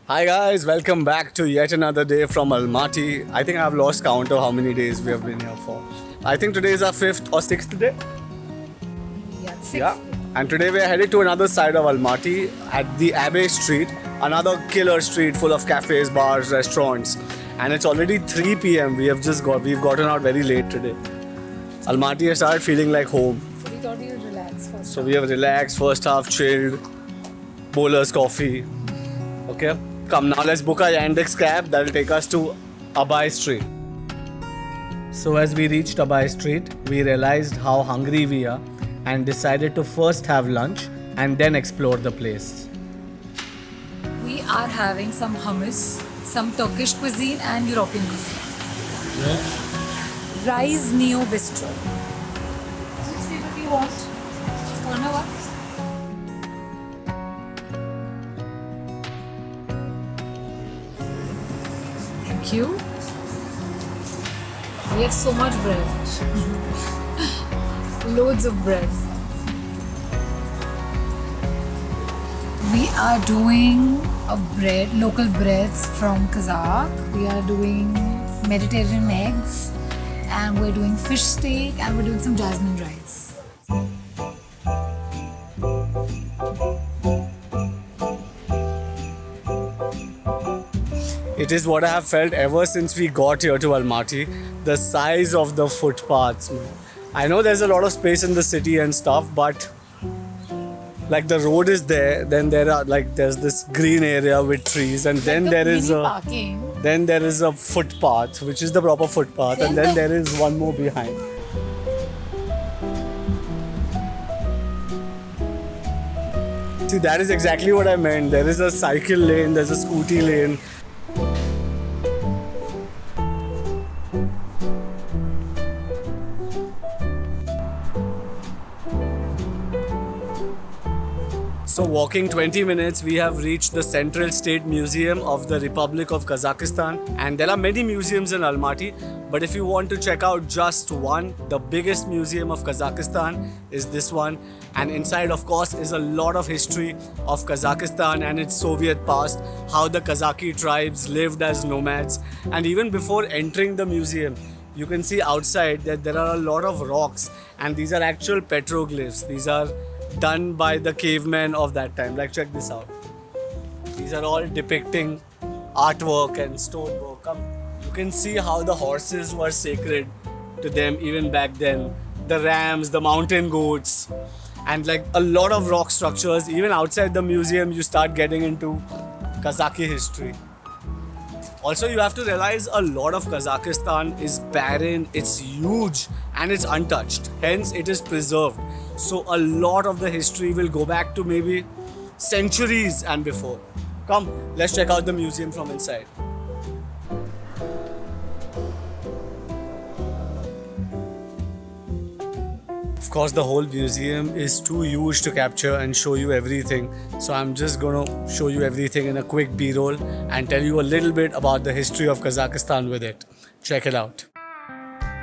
Hi guys, welcome back to yet another day from Almaty. I think I've lost count of how many days we have been here for. I think today is our 5th or 6th day. Yeah, six. Yeah. And today we are headed to another side of Almaty at the Abay street, another killer street full of cafes, bars, restaurants. And it's already 3 p.m. We've gotten out very late today. Almaty has started feeling like home. So we thought we would relax first. So we have relaxed, first half chilled, bowler's coffee. Okay, come now let's book a Yandex cab that will take us to Abay street. So as we reached Abay street, we realized how hungry we are and decided to first have lunch and then explore the place. We are having some hummus, some Turkish cuisine and European cuisine. Rise Neo Bistro. Which flavor do you want? Corner one? Thank you. We have so much bread. Loads of bread. We are doing local breads from Kazakh. We are doing Mediterranean eggs, and we're doing fish steak, and we're doing some jasmine rice. It is what I have felt ever since we got here to Almaty, the size of the footpaths. I know there's a lot of space in the city and stuff, but like the road is there, then there's this green area with trees, and then Like there is mini a parking. then there is a footpath, which is the proper footpath, and then there is one more behind. See, that is exactly what I meant. There is a cycle lane, there's a scooty lane. So walking 20 minutes, we have reached the Central State Museum of the Republic of Kazakhstan. And there are many museums in Almaty, but if you want to check out just one, the biggest museum of Kazakhstan is this one. And inside, of course, is a lot of history of Kazakhstan and its Soviet past, how the Kazakhi tribes lived as nomads. And even before entering the museum, you can see outside that there are a lot of rocks, and these are actual petroglyphs. These are done by the cavemen of that time. Like, check this out. These are all depicting artwork and stonework. You can see how the horses were sacred to them even back then. The rams, the mountain goats, and like a lot of rock structures. Even outside the museum, you start getting into Kazakhi history. Also, you have to realize a lot of Kazakhstan is barren, it's huge, and it's untouched. Hence, it is preserved. So a lot of the history will go back to maybe centuries and before. Come, let's check out the museum from inside. Of course, the whole museum is too huge to capture and show you everything. So I'm just going to show you everything in a quick B-roll and tell you a little bit about the history of Kazakhstan with it. Check it out.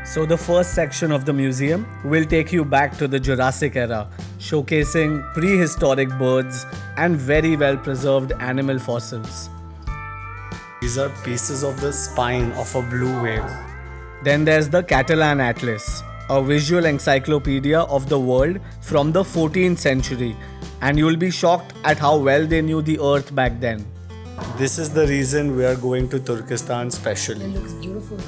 So the first section of the museum will take you back to the Jurassic era, showcasing prehistoric birds and very well preserved animal fossils. These are pieces of the spine of a blue whale. Then there's the Catalan Atlas, a visual encyclopedia of the world from the 14th century, and you'll be shocked at how well they knew the earth back then. This is the reason we are going to Turkestan specially. It looks beautiful.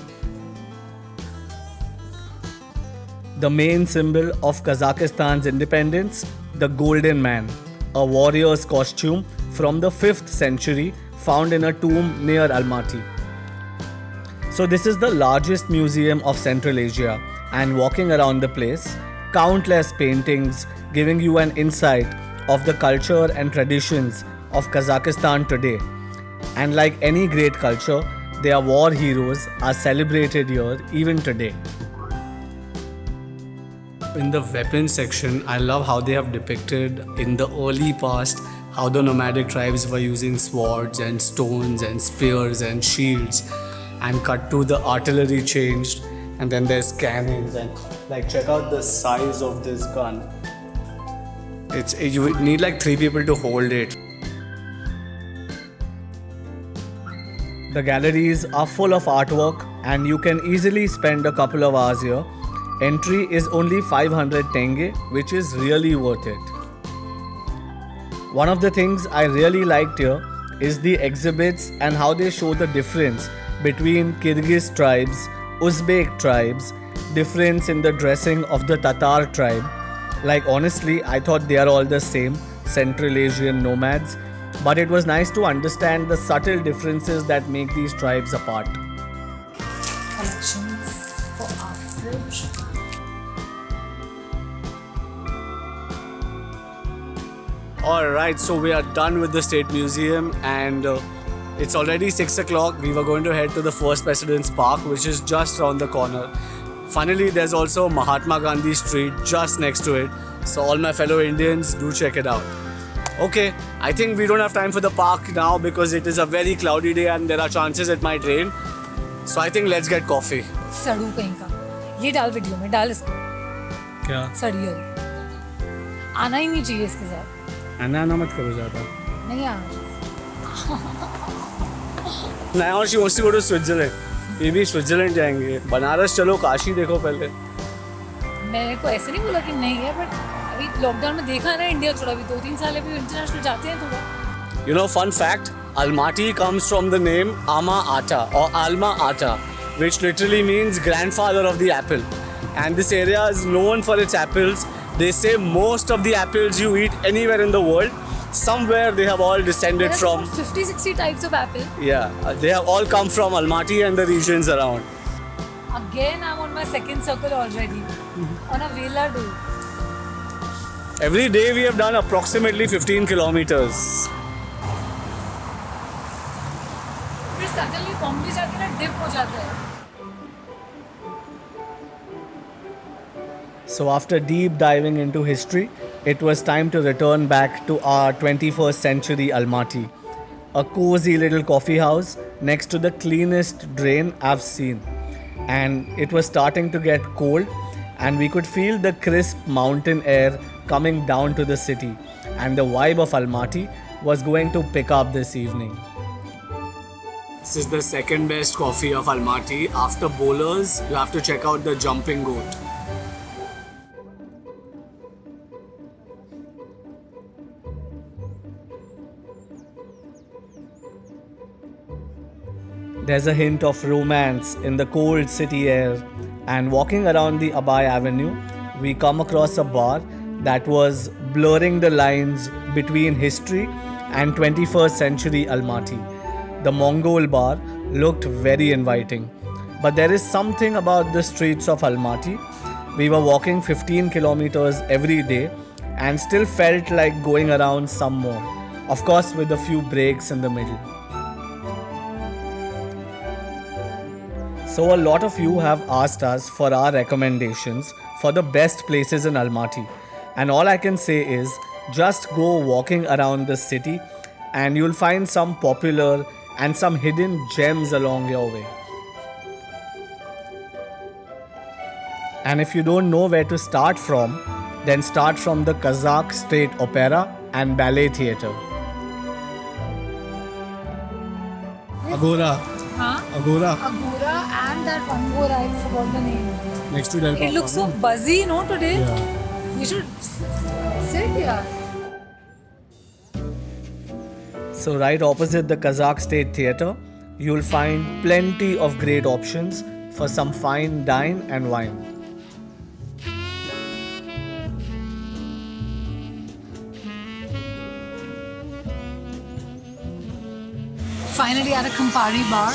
The main symbol of Kazakhstan's independence, the Golden Man, a warrior's costume from the 5th century found in a tomb near Almaty. So this is the largest museum of Central Asia, and walking around the place, countless paintings giving you an insight of the culture and traditions of Kazakhstan today. And like any great culture, their war heroes are celebrated here even today. In the weapons section, I love how they have depicted in the early past how the nomadic tribes were using swords and stones and spears and shields, and cut to the artillery changed, and then there's cannons, and like check out the size of this gun. You need like 3 people to hold it. The galleries are full of artwork and you can easily spend a couple of hours here. Entry is only 500 tenge, which is really worth it. One of the things I really liked here is the exhibits and how they show the difference between Kyrgyz tribes, Uzbek tribes, difference in the dressing of the Tatar tribe. Like honestly, I thought they are all the same, Central Asian nomads, but it was nice to understand the subtle differences that make these tribes apart. Collections for our fridge. Alright, so we are done with the State Museum and it's already 6 o'clock. We were going to head to the First President's Park, which is just around the corner. Funnily, there's also Mahatma Gandhi Street just next to it. So all my fellow Indians, do check it out. Okay, I think we don't have time for the park now because it is a very cloudy day and there are chances it might rain. So I think let's get coffee. सड़ू कहीं का ये डाल video में डाल इसको क्या? सड़ियल आना ही नहीं चाहिए इसके साथ आना मत करो ज़्यादा. नहीं आना चाहिए Now she wants to go to Switzerland. ये भी स्विट्जरलैंड जाएंगे. बनारस चलो, काशी देखो पहले. मेरे को ऐसे नहीं बोला कि नहीं है बट अभी लॉकडाउन में देखा ना इंडिया थोड़ा भी 2-3 साल अभी इंटरनेशनल जाते हैं थोड़ा. You know, fun fact, Almaty comes from the name Ama Ata or Alma Ata, which literally means grandfather of the apple. And this area is known for its apples. They say most of the apples you eat anywhere in the world, somewhere they have all descended from. 50-60 types of apple. Yeah, they have all come from Almaty and the regions around. Again, I'm on my second circle already. On a vela do. Every day we have done approximately 15 kilometers. फिर suddenly Bombay जाके ना dip हो जाता है. So after deep diving into history, it was time to return back to our 21st century Almaty. A cozy little coffee house next to the cleanest drain I've seen. And it was starting to get cold and we could feel the crisp mountain air coming down to the city. And the vibe of Almaty was going to pick up this evening. This is the second best coffee of Almaty. After Bowlers, you have to check out the Jumpin goat. There's a hint of romance in the cold city air, and walking around the Abay Avenue, we come across a bar that was blurring the lines between history and 21st century Almaty. The Mongol bar looked very inviting, but there is something about the streets of Almaty. We were walking 15 kilometers every day and still felt like going around some more, of course with a few breaks in the middle. So a lot of you have asked us for our recommendations for the best places in Almaty. And all I can say is just go walking around the city and you'll find some popular and some hidden gems along your way. And if you don't know where to start from, then start from the Kazakh State Opera and Ballet Theatre. Agora. Huh? Agora. Agora and that one more, I forgot the name. Next to Del It looks so buzzy, no, today? Yeah. We should sit here. So right opposite the Kazakh State Theatre, you'll find plenty of great options for some fine dine and wine. Finally at a Campari bar.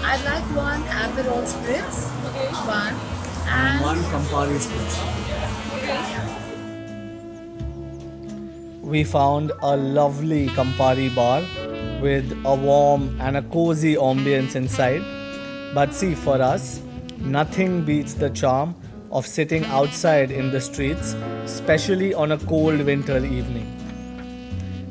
I'd like one Aperol Spritz. Okay. One. And One Campari Spritz. We found a lovely Campari bar with a warm and a cozy ambience inside. But see, for us, nothing beats the charm of sitting outside in the streets, especially on a cold winter evening.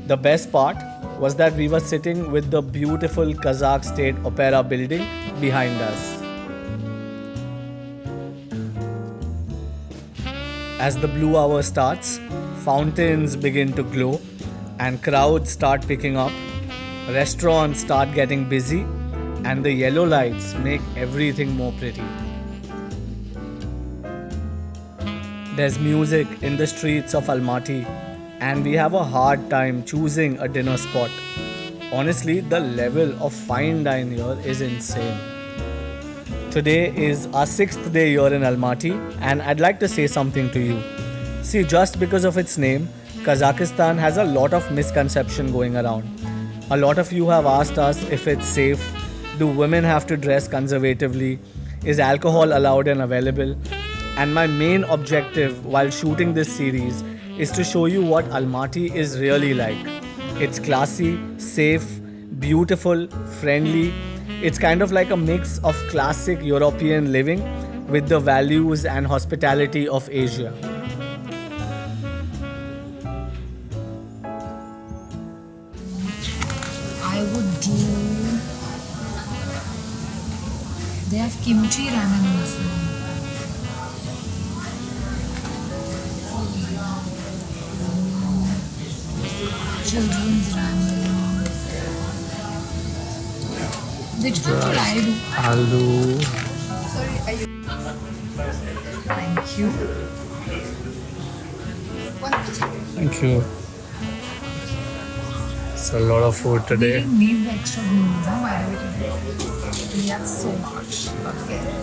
The best part was that we were sitting with the beautiful Kazakh State Opera building behind us. As the blue hour starts, fountains begin to glow and crowds start picking up. Restaurants start getting busy, and the yellow lights make everything more pretty. There's music in the streets of Almaty, and we have a hard time choosing a dinner spot. Honestly, the level of fine dine here is insane. Today is our 6th day here in Almaty, and I'd like to say something to you. See, just because of its name, Kazakhstan has a lot of misconception going around. A lot of you have asked us if it's safe, do women have to dress conservatively, is alcohol allowed and available? And my main objective while shooting this series is to show you what Almaty is really like. It's classy, safe, beautiful, friendly. It's kind of like a mix of classic European living with the values and hospitality of Asia. I would do. They have kimchi ramen also. Children's ramen. Which one should I do? Aloo. Thank you. Thank you. It's a lot of food We today. didn't need the extra noodles, huh? Why do we do? We have so much. Let's get it.